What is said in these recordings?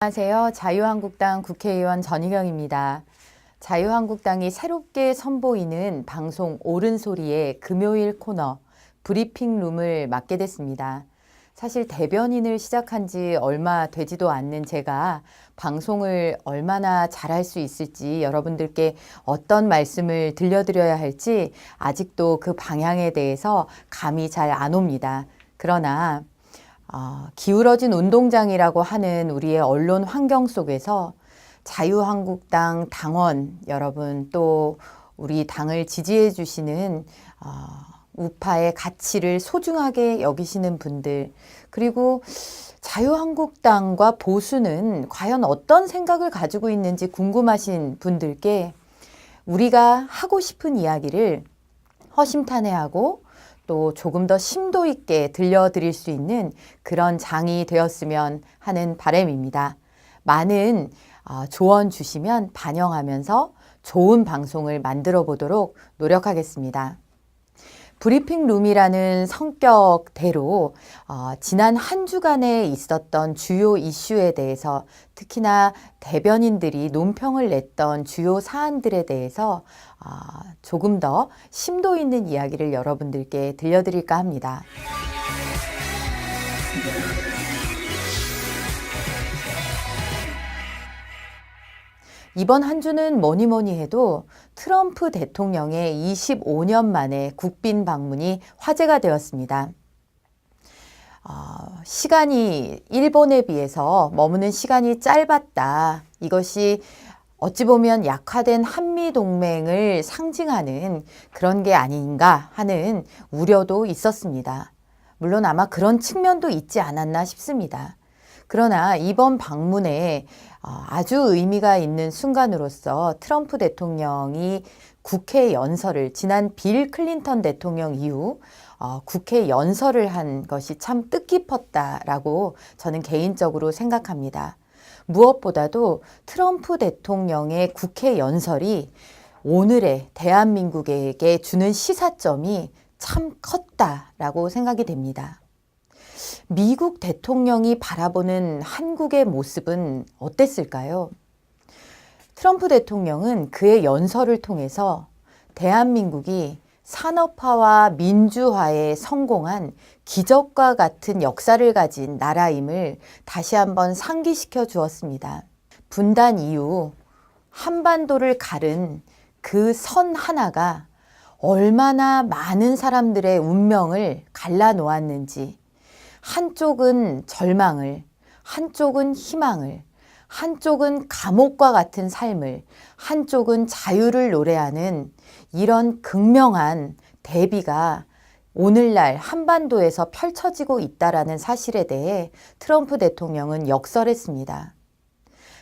안녕하세요. 자유한국당 국회의원 전희경입니다. 자유한국당이 새롭게 선보이는 방송 옳은소리의 금요일 코너 브리핑룸을 맡게 됐습니다. 사실 대변인을 시작한 지 얼마 되지도 않는 제가 방송을 얼마나 잘할 수 있을지, 여러분들께 어떤 말씀을 들려드려야 할지 아직도 그 방향에 대해서 감이 잘 안 옵니다. 그러나 기울어진 운동장이라고 하는 우리의 언론 환경 속에서 자유한국당 당원 여러분, 또 우리 당을 지지해 주시는 우파의 가치를 소중하게 여기시는 분들, 그리고 자유한국당과 보수는 과연 어떤 생각을 가지고 있는지 궁금하신 분들께 우리가 하고 싶은 이야기를 허심탄회하고 또 조금 더 심도 있게 들려드릴 수 있는 그런 장이 되었으면 하는 바람입니다. 많은 조언 주시면 반영하면서 좋은 방송을 만들어 보도록 노력하겠습니다. 브리핑룸이라는 성격대로 지난 한 주간에 있었던 주요 이슈에 대해서, 특히나 대변인들이 논평을 냈던 주요 사안들에 대해서 조금 더 심도 있는 이야기를 여러분들께 들려드릴까 합니다. 이번 한 주는 뭐니 해도 트럼프 대통령의 25년 만에 국빈 방문이 화제가 되었습니다. 시간이 일본에 비해서 머무는 시간이 짧았다. 이것이 어찌 보면 약화된 한미동맹을 상징하는 그런 게 아닌가 하는 우려도 있었습니다. 물론 아마 그런 측면도 있지 않았나 싶습니다. 그러나 이번 방문에 아주 의미가 있는 순간으로서 트럼프 대통령이 국회 연설을, 지난 빌 클린턴 대통령 이후 국회 연설을 한 것이 참 뜻깊었다라고 저는 개인적으로 생각합니다. 무엇보다도 트럼프 대통령의 국회 연설이 오늘의 대한민국에게 주는 시사점이 참 컸다라고 생각이 됩니다. 미국 대통령이 바라보는 한국의 모습은 어땠을까요? 트럼프 대통령은 그의 연설을 통해서 대한민국이 산업화와 민주화에 성공한 기적과 같은 역사를 가진 나라임을 다시 한번 상기시켜 주었습니다. 분단 이후 한반도를 가른 그 선 하나가 얼마나 많은 사람들의 운명을 갈라놓았는지, 한쪽은 절망을, 한쪽은 희망을, 한쪽은 감옥과 같은 삶을, 한쪽은 자유를 노래하는 이런 극명한 대비가 오늘날 한반도에서 펼쳐지고 있다라는 사실에 대해 트럼프 대통령은 역설했습니다.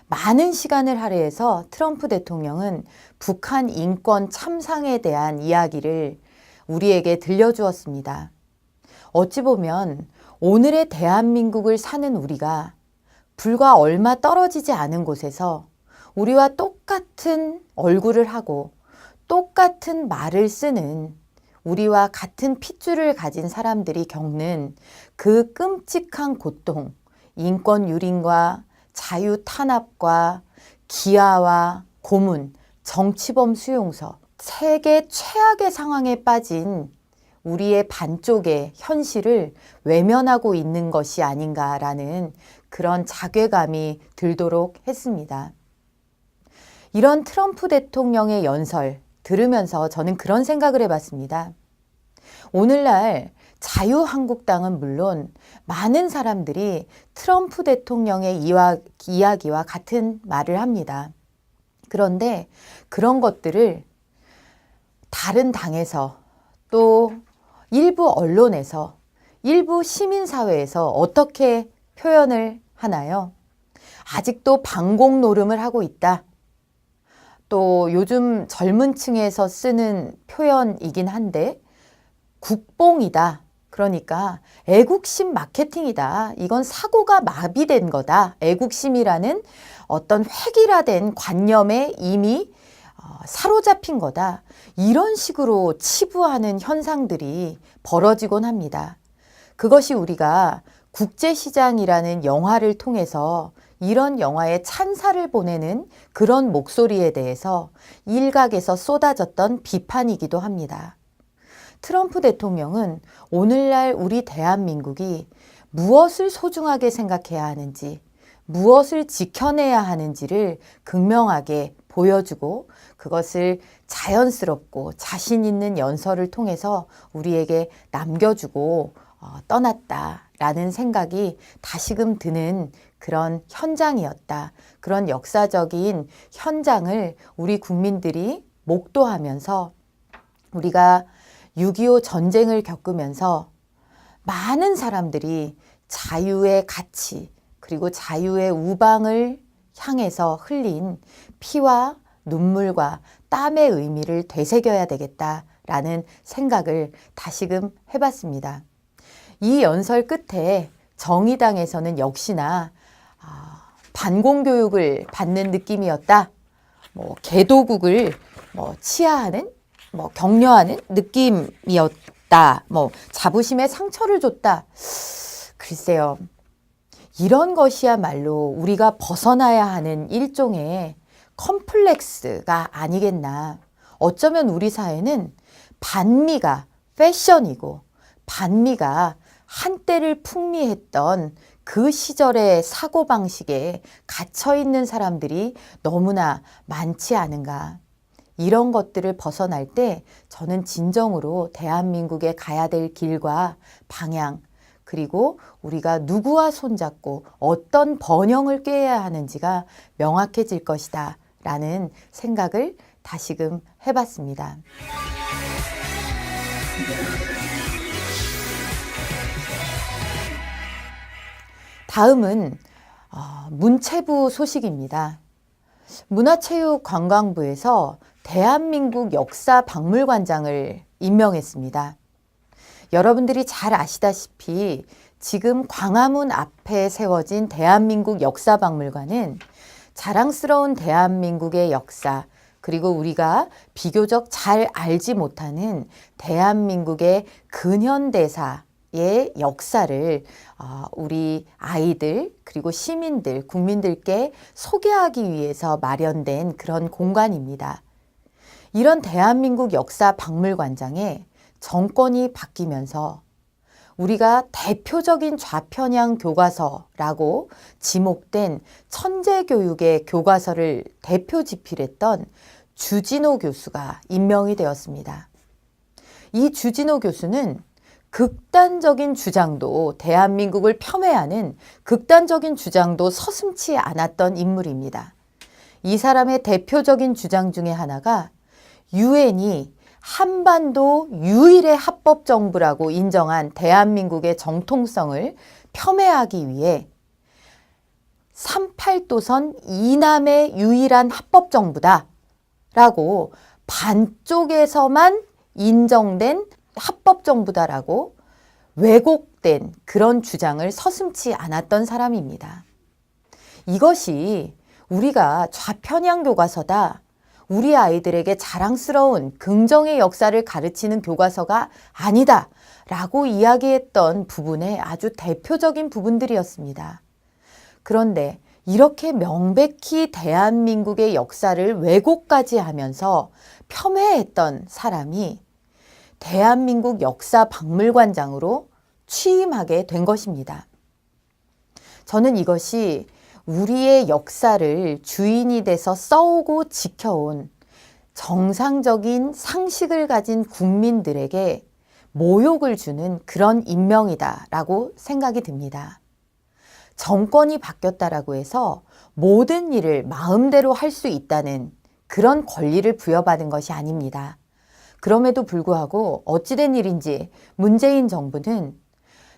많은 시간을 할애해서 트럼프 대통령은 북한 인권 참상에 대한 이야기를 우리에게 들려주었습니다. 어찌 보면 오늘의 대한민국을 사는 우리가 불과 얼마 떨어지지 않은 곳에서 우리와 똑같은 얼굴을 하고 똑같은 말을 쓰는, 우리와 같은 핏줄을 가진 사람들이 겪는 그 끔찍한 고통, 인권 유린과 자유 탄압과 기아와 고문, 정치범 수용소, 세계 최악의 상황에 빠진 우리의 반쪽의 현실을 외면하고 있는 것이 아닌가라는 그런 자괴감이 들도록 했습니다. 이런 트럼프 대통령의 연설 들으면서 저는 그런 생각을 해봤습니다. 오늘날 자유한국당은 물론 많은 사람들이 트럼프 대통령의 이야기와 같은 말을 합니다. 그런데 그런 것들을 다른 당에서, 또 일부 언론에서, 일부 시민사회에서 어떻게 표현을 하나요? 아직도 방공 노름을 하고 있다. 또 요즘 젊은 층에서 쓰는 표현이긴 한데 국뽕이다. 그러니까 애국심 마케팅이다. 이건 사고가 마비된 거다. 애국심이라는 어떤 획일화된 관념에 이미 사로잡힌 거다. 이런 식으로 치부하는 현상들이 벌어지곤 합니다. 그것이 우리가 국제시장이라는 영화를 통해서 이런 영화에 찬사를 보내는 그런 목소리에 대해서 일각에서 쏟아졌던 비판이기도 합니다. 트럼프 대통령은 오늘날 우리 대한민국이 무엇을 소중하게 생각해야 하는지, 무엇을 지켜내야 하는지를 극명하게 보여주고 그것을 자연스럽고 자신 있는 연설을 통해서 우리에게 남겨주고 떠났다라는 생각이 다시금 드는 그런 현장이었다. 그런 역사적인 현장을 우리 국민들이 목도하면서 우리가 6.25 전쟁을 겪으면서 많은 사람들이 자유의 가치 그리고 자유의 우방을 향해서 흘린 피와 눈물과 땀의 의미를 되새겨야 되겠다라는 생각을 다시금 해봤습니다. 이 연설 끝에 정의당에서는 역시나 반공교육을 받는 느낌이었다. 개도국을 치하하는 격려하는 느낌이었다. 자부심에 상처를 줬다. 글쎄요. 이런 것이야말로 우리가 벗어나야 하는 일종의 컴플렉스가 아니겠나. 어쩌면 우리 사회는 반미가 패션이고 반미가 한때를 풍미했던 그 시절의 사고방식에 갇혀있는 사람들이 너무나 많지 않은가. 이런 것들을 벗어날 때 저는 진정으로 대한민국에 가야 될 길과 방향, 그리고 우리가 누구와 손잡고 어떤 번영을 꾀해야 하는지가 명확해질 것이다 라는 생각을 다시금 해봤습니다. 다음은 문체부 소식입니다. 문화체육관광부에서 대한민국 역사박물관장을 임명했습니다. 여러분들이 잘 아시다시피 지금 광화문 앞에 세워진 대한민국 역사박물관은 자랑스러운 대한민국의 역사, 그리고 우리가 비교적 잘 알지 못하는 대한민국의 근현대사의 역사를 우리 아이들 그리고 시민들, 국민들께 소개하기 위해서 마련된 그런 공간입니다. 이런 대한민국 역사박물관장에 정권이 바뀌면서 우리가 대표적인 좌편향 교과서라고 지목된 천재교육의 교과서를 대표 집필했던 주진호 교수가 임명이 되었습니다. 이 주진호 교수는 극단적인 주장도, 대한민국을 폄훼하는 극단적인 주장도 서슴지 않았던 인물입니다. 이 사람의 대표적인 주장 중에 하나가 유엔이 한반도 유일의 합법정부라고 인정한 대한민국의 정통성을 폄훼하기 위해 38도선 이남의 유일한 합법정부다 라고 반쪽에서만 인정된 합법정부다라고 왜곡된 그런 주장을 서슴지 않았던 사람입니다. 이것이 우리가 좌편향 교과서다, 우리 아이들에게 자랑스러운 긍정의 역사를 가르치는 교과서가 아니다 라고 이야기했던 부분의 아주 대표적인 부분들이었습니다. 그런데 이렇게 명백히 대한민국의 역사를 왜곡까지 하면서 폄훼했던 사람이 대한민국 역사박물관장으로 취임하게 된 것입니다. 저는 이것이 우리의 역사를 주인이 돼서 써오고 지켜온 정상적인 상식을 가진 국민들에게 모욕을 주는 그런 임명이다라고 생각이 듭니다. 정권이 바뀌었다라고 해서 모든 일을 마음대로 할 수 있다는 그런 권리를 부여받은 것이 아닙니다. 그럼에도 불구하고 어찌된 일인지 문재인 정부는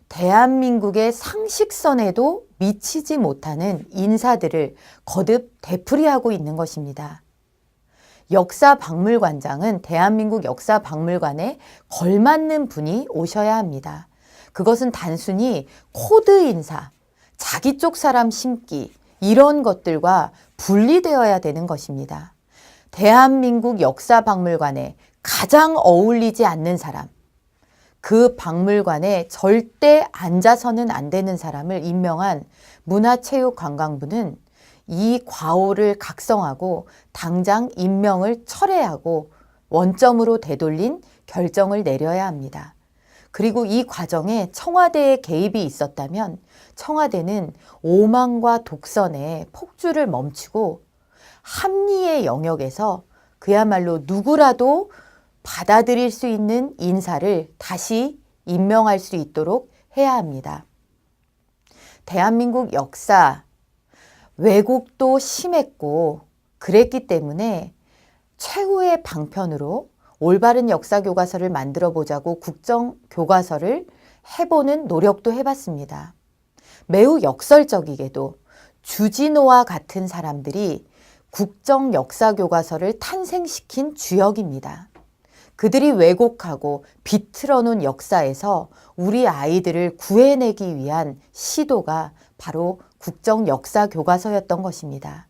대한민국의 상식선에도 미치지 못하는 인사들을 거듭 되풀이하고 있는 것입니다. 역사박물관장은 대한민국 역사박물관에 걸맞는 분이 오셔야 합니다. 그것은 단순히 코드 인사, 자기 쪽 사람 심기 이런 것들과 분리되어야 되는 것입니다. 대한민국 역사박물관에 가장 어울리지 않는 사람, 그 박물관에 절대 앉아서는 안 되는 사람을 임명한 문화체육관광부는 이 과오를 각성하고 당장 임명을 철회하고 원점으로 되돌린 결정을 내려야 합니다. 그리고 이 과정에 청와대의 개입이 있었다면 청와대는 오만과 독선의 폭주를 멈추고 합리의 영역에서 그야말로 누구라도 받아들일 수 있는 인사를 다시 임명할 수 있도록 해야 합니다. 대한민국 역사, 왜곡도 심했고 그랬기 때문에 최후의 방편으로 올바른 역사교과서를 만들어 보자고 국정교과서를 해보는 노력도 해봤습니다. 매우 역설적이게도 주진호와 같은 사람들이 국정역사교과서를 탄생시킨 주역입니다. 그들이 왜곡하고 비틀어 놓은 역사에서 우리 아이들을 구해내기 위한 시도가 바로 국정역사교과서였던 것입니다.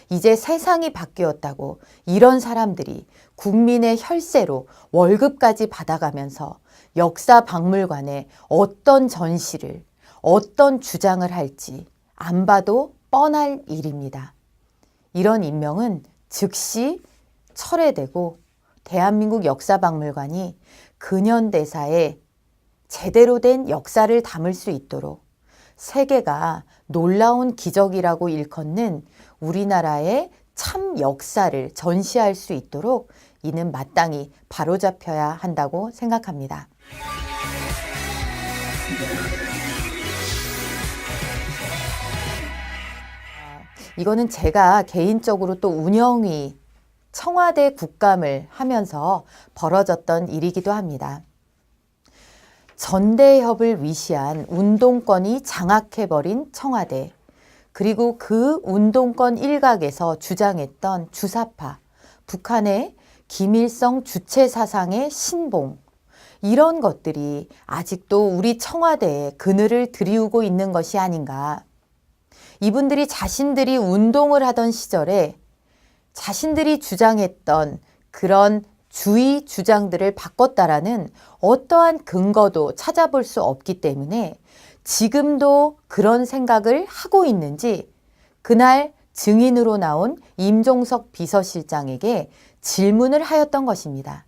이제 세상이 바뀌었다고 이런 사람들이 국민의 혈세로 월급까지 받아가면서 역사박물관에 어떤 전시를, 어떤 주장을 할지 안 봐도 뻔할 일입니다. 이런 임명은 즉시 철회되고 대한민국 역사박물관이 근현대사에 제대로 된 역사를 담을 수 있도록 세계가 놀라운 기적이라고 일컫는 우리나라의 참 역사를 전시할 수 있도록 이는 마땅히 바로잡혀야 한다고 생각합니다. 이거는 제가 개인적으로 또 운영위 청와대 국감을 하면서 벌어졌던 일이기도 합니다. 전대협을 위시한 운동권이 장악해버린 청와대, 그리고 그 운동권 일각에서 주장했던 주사파, 북한의 김일성 주체 사상의 신봉, 이런 것들이 아직도 우리 청와대에 그늘을 들이우고 있는 것이 아닌가. 이분들이 자신들이 운동을 하던 시절에 자신들이 주장했던 그런 주의 주장들을 바꿨다라는 어떠한 근거도 찾아볼 수 없기 때문에 지금도 그런 생각을 하고 있는지 그날 증인으로 나온 임종석 비서실장에게 질문을 하였던 것입니다.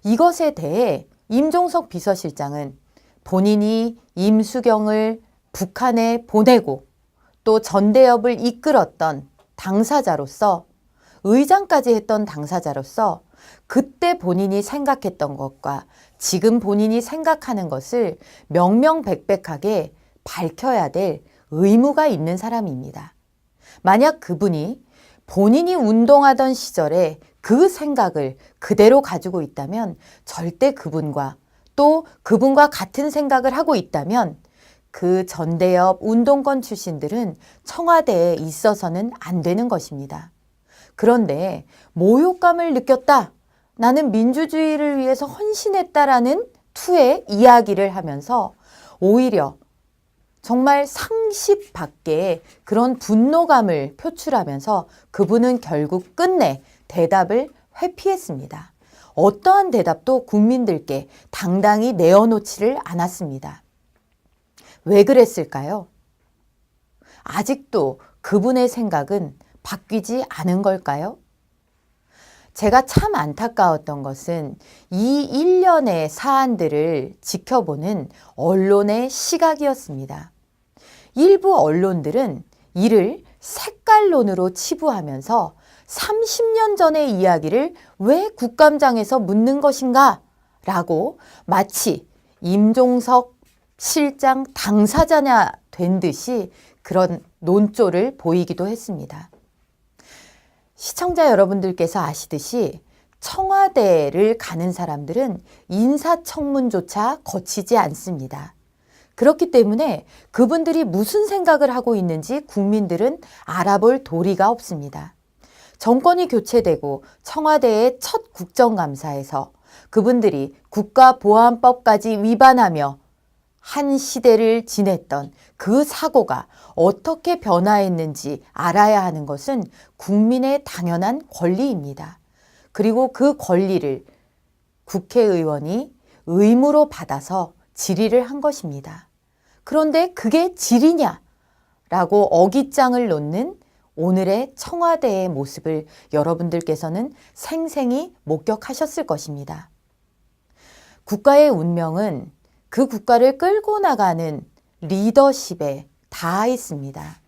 이것에 대해 임종석 비서실장은 본인이 임수경을 북한에 보내고 또 전대협을 이끌었던 당사자로서 의장까지 했던 당사자로서 그때 본인이 생각했던 것과 지금 본인이 생각하는 것을 명명백백하게 밝혀야 될 의무가 있는 사람입니다. 만약 그분이 본인이 운동하던 시절에 그 생각을 그대로 가지고 있다면 절대 그분과 또 그분과 같은 생각을 하고 있다면 그 전대협 운동권 출신들은 청와대에 있어서는 안 되는 것입니다. 그런데 모욕감을 느꼈다. 나는 민주주의를 위해서 헌신했다라는 투의 이야기를 하면서 오히려 정말 상식 밖의 그런 분노감을 표출하면서 그분은 결국 끝내 대답을 회피했습니다. 어떠한 대답도 국민들께 당당히 내어놓지를 않았습니다. 왜 그랬을까요? 아직도 그분의 생각은 바뀌지 않은 걸까요? 제가 참 안타까웠던 것은 이 일련의 사안들을 지켜보는 언론의 시각이었습니다. 일부 언론들은 이를 색깔론으로 치부하면서 30년 전의 이야기를 왜 국감장에서 묻는 것인가? 라고 마치 임종석 실장 당사자냐 된 듯이 그런 논조를 보이기도 했습니다. 시청자 여러분들께서 아시듯이 청와대를 가는 사람들은 인사청문조차 거치지 않습니다. 그렇기 때문에 그분들이 무슨 생각을 하고 있는지 국민들은 알아볼 도리가 없습니다. 정권이 교체되고 청와대의 첫 국정감사에서 그분들이 국가보안법까지 위반하며 한 시대를 지냈던 그 사고가 어떻게 변화했는지 알아야 하는 것은 국민의 당연한 권리입니다. 그리고 그 권리를 국회의원이 의무로 받아서 질의를 한 것입니다. 그런데 그게 질이냐? 라고 어깃장을 놓는 오늘의 청와대의 모습을 여러분들께서는 생생히 목격하셨을 것입니다. 국가의 운명은 그 국가를 끌고 나가는 리더십에 닿아 있습니다.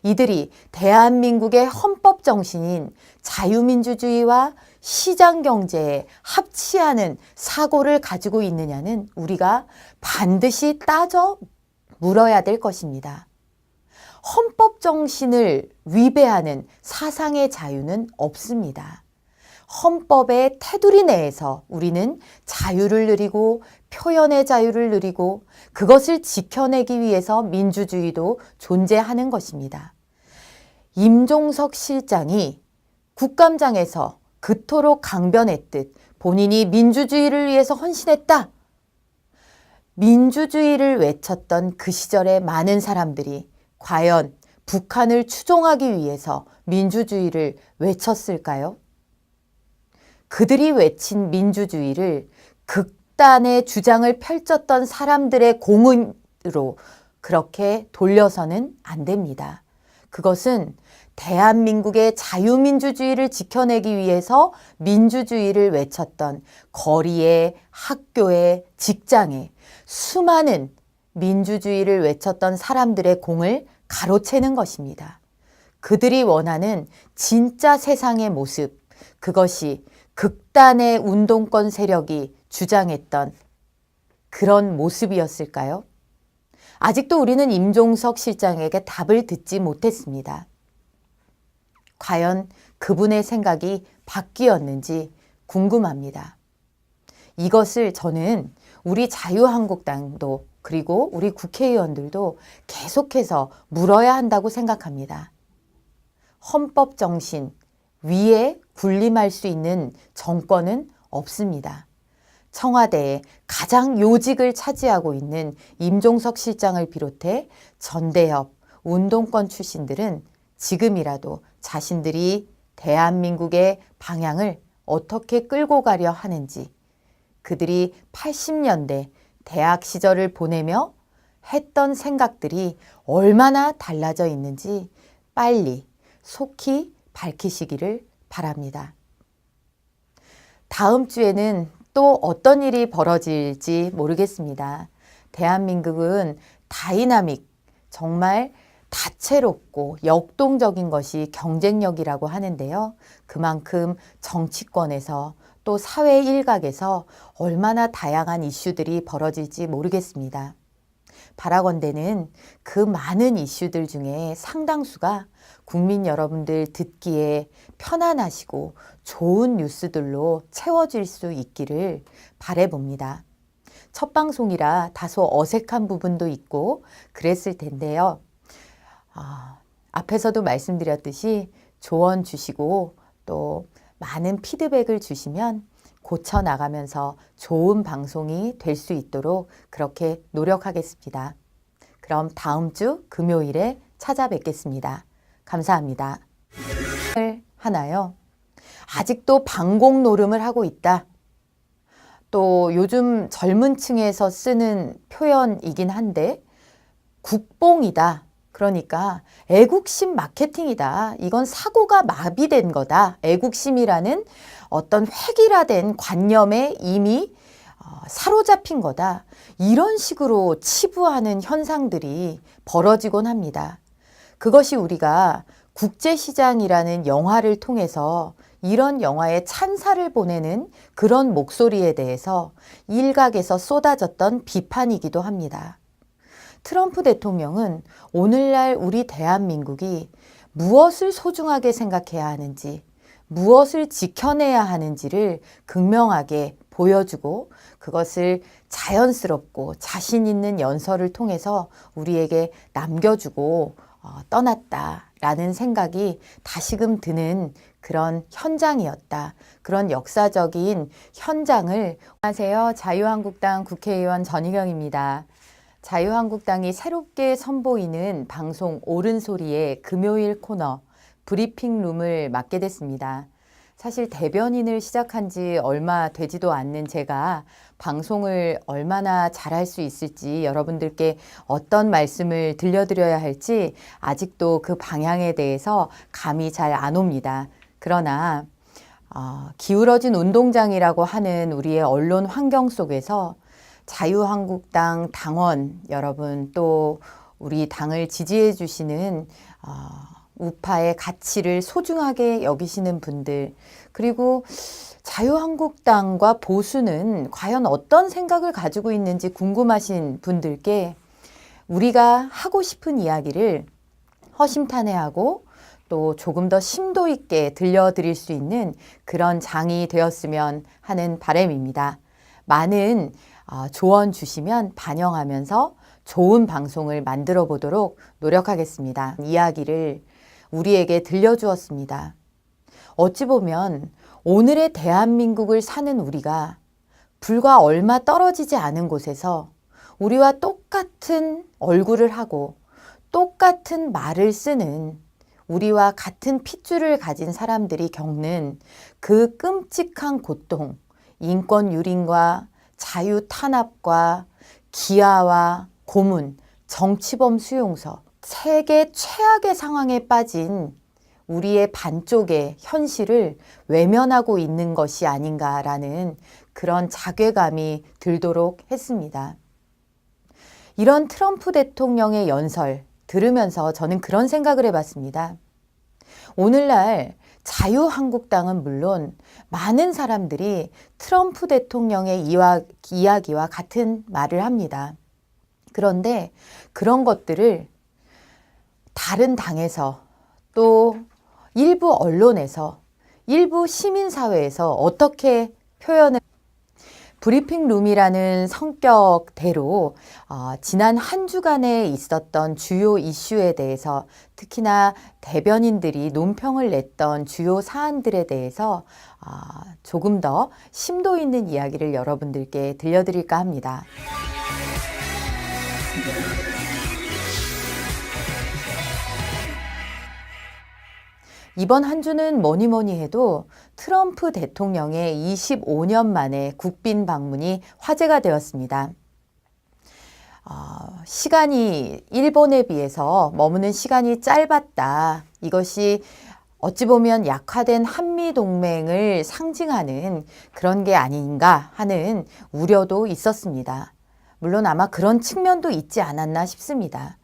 이들이 대한민국의 헌법 정신인 자유민주주의와 시장경제에 합치하는 사고를 가지고 있느냐는 우리가 반드시 따져 물어야 될 것입니다. 헌법 정신을 위배하는 사상의 자유는 없습니다. 헌법의 테두리 내에서 우리는 자유를 누리고 표현의 자유를 누리고 그것을 지켜내기 위해서 민주주의도 존재하는 것입니다. 임종석 실장이 국감장에서 그토록 강변했듯 본인이 민주주의를 위해서 헌신했다. 민주주의를 외쳤던 그 시절의 많은 사람들이 과연 북한을 추종하기 위해서 민주주의를 외쳤을까요? 그들이 외친 민주주의를 극단의 주장을 펼쳤던 사람들의 공으로 그렇게 돌려서는 안 됩니다. 그것은 대한민국의 자유민주주의를 지켜내기 위해서 민주주의를 외쳤던 거리에, 학교에, 직장에 수많은 민주주의를 외쳤던 사람들의 공을 가로채는 것입니다. 그들이 원하는 진짜 세상의 모습, 그것이 극단의 운동권 세력이 주장했던 그런 모습이었을까요? 아직도 우리는 임종석 실장에게 답을 듣지 못했습니다. 과연 그분의 생각이 바뀌었는지 궁금합니다. 이것을 저는 우리 자유한국당도 그리고 우리 국회의원들도 계속해서 물어야 한다고 생각합니다. 헌법 정신 위에 군림할 수 있는 정권은 없습니다. 청와대에 가장 요직을 차지하고 있는 임종석 실장을 비롯해 전대협, 운동권 출신들은 지금이라도 자신들이 대한민국의 방향을 어떻게 끌고 가려 하는지, 그들이 80년대 대학 시절을 보내며 했던 생각들이 얼마나 달라져 있는지 빨리 속히 밝히시기를 바랍니다. 다음 주에는 또 어떤 일이 벌어질지 모르겠습니다. 대한민국은 다이나믹, 정말 다채롭고 역동적인 것이 경쟁력이라고 하는데요. 그만큼 정치권에서 또 사회 일각에서 얼마나 다양한 이슈들이 벌어질지 모르겠습니다. 바라건대는 그 많은 이슈들 중에 상당수가 국민 여러분들 듣기에 편안하시고 좋은 뉴스들로 채워질 수 있기를 바라봅니다. 첫 방송이라 다소 어색한 부분도 있고 그랬을 텐데요. 앞에서도 말씀드렸듯이 조언 주시고 또 많은 피드백을 주시면 고쳐나가면서 좋은 방송이 될 수 있도록 그렇게 노력하겠습니다. 그럼 다음 주 금요일에 찾아뵙겠습니다. 감사합니다. 하나요. 아직도 방공 노름을 하고 있다. 또 요즘 젊은 층에서 쓰는 표현이긴 한데 국뽕이다. 그러니까 애국심 마케팅이다. 이건 사고가 마비된 거다. 애국심이라는 어떤 획일화된 관념에 이미 사로잡힌 거다. 이런 식으로 치부하는 현상들이 벌어지곤 합니다. 그것이 우리가 국제시장이라는 영화를 통해서 이런 영화에 찬사를 보내는 그런 목소리에 대해서 일각에서 쏟아졌던 비판이기도 합니다. 트럼프 대통령은 오늘날 우리 대한민국이 무엇을 소중하게 생각해야 하는지, 무엇을 지켜내야 하는지를 극명하게 보여주고 그것을 자연스럽고 자신 있는 연설을 통해서 우리에게 남겨주고 떠났다라는 생각이 다시금 드는 그런 현장이었다. 그런 역사적인 현장을. 안녕하세요. 자유한국당 국회의원 전희경입니다. 자유한국당이 새롭게 선보이는 방송 옳은 소리의 금요일 코너 브리핑룸을 맡게 됐습니다. 사실 대변인을 시작한 지 얼마 되지도 않는 제가 방송을 얼마나 잘할 수 있을지, 여러분들께 어떤 말씀을 들려드려야 할지 아직도 그 방향에 대해서 감이 잘 안 옵니다. 그러나 기울어진 운동장이라고 하는 우리의 언론 환경 속에서 자유한국당 당원 여러분, 또 우리 당을 지지해 주시는 우파의 가치를 소중하게 여기시는 분들, 그리고 자유한국당과 보수는 과연 어떤 생각을 가지고 있는지 궁금하신 분들께 우리가 하고 싶은 이야기를 허심탄회하고 또 조금 더 심도 있게 들려드릴 수 있는 그런 장이 되었으면 하는 바람입니다. 많은 조언 주시면 반영하면서 좋은 방송을 만들어 보도록 노력하겠습니다. 이야기를 우리에게 들려주었습니다. 어찌 보면 오늘의 대한민국을 사는 우리가 불과 얼마 떨어지지 않은 곳에서 우리와 똑같은 얼굴을 하고 똑같은 말을 쓰는 우리와 같은 핏줄을 가진 사람들이 겪는 그 끔찍한 고통, 인권 유린과 자유 탄압과 기아와 고문, 정치범 수용소, 세계 최악의 상황에 빠진 우리의 반쪽의 현실을 외면하고 있는 것이 아닌가라는 그런 자괴감이 들도록 했습니다. 이런 트럼프 대통령의 연설 들으면서 저는 그런 생각을 해봤습니다. 오늘날 자유한국당은 물론 많은 사람들이 트럼프 대통령의 이야기와 같은 말을 합니다. 그런데 그런 것들을 다른 당에서 또 일부 언론에서 일부 시민사회에서 어떻게 표현을 브리핑룸이라는 성격대로 지난 한 주간에 있었던 주요 이슈에 대해서 특히나 대변인들이 논평을 냈던 주요 사안들에 대해서 조금 더 심도 있는 이야기를 여러분들께 들려드릴까 합니다. 이번 한 주는 뭐니 해도 트럼프 대통령의 25년 만에 국빈 방문이 화제가 되었습니다. 시간이 일본에 비해서 머무는 시간이 짧았다. 이것이 어찌 보면 약화된 한미동맹을 상징하는 그런 게 아닌가 하는 우려도 있었습니다. 물론 아마 그런 측면도 있지 않았나 싶습니다.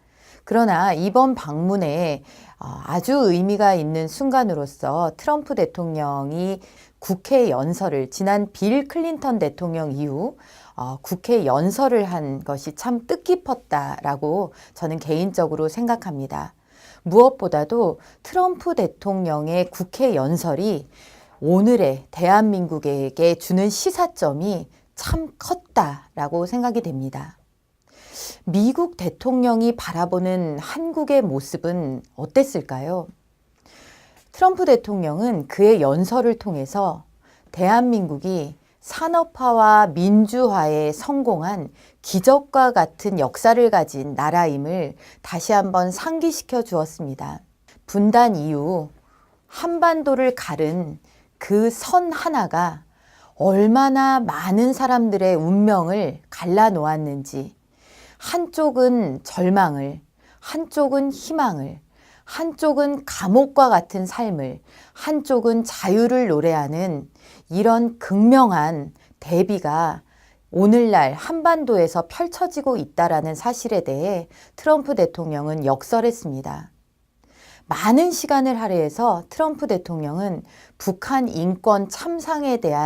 그러나 이번 방문에 아주 의미가 있는 순간으로서 트럼프 대통령이 국회 연설을 지난 빌 클린턴 대통령 이후 국회 연설을 한 것이 참 뜻깊었다라고 저는 개인적으로 생각합니다. 무엇보다도 트럼프 대통령의 국회 연설이 오늘의 대한민국에게 주는 시사점이 참 컸다라고 생각이 됩니다. 미국 대통령이 바라보는 한국의 모습은 어땠을까요? 트럼프 대통령은 그의 연설을 통해서 대한민국이 산업화와 민주화에 성공한 기적과 같은 역사를 가진 나라임을 다시 한번 상기시켜 주었습니다. 분단 이후 한반도를 가른 그 선 하나가 얼마나 많은 사람들의 운명을 갈라놓았는지, 한쪽은 절망을, 한쪽은 희망을, 한쪽은 감옥과 같은 삶을, 한쪽은 자유를 노래하는 이런 극명한 대비가 오늘날 한반도에서 펼쳐지고 있다라는 사실에 대해 트럼프 대통령은 역설했습니다. 많은 시간을 할애해서 트럼프 대통령은 북한 인권 참상에 대한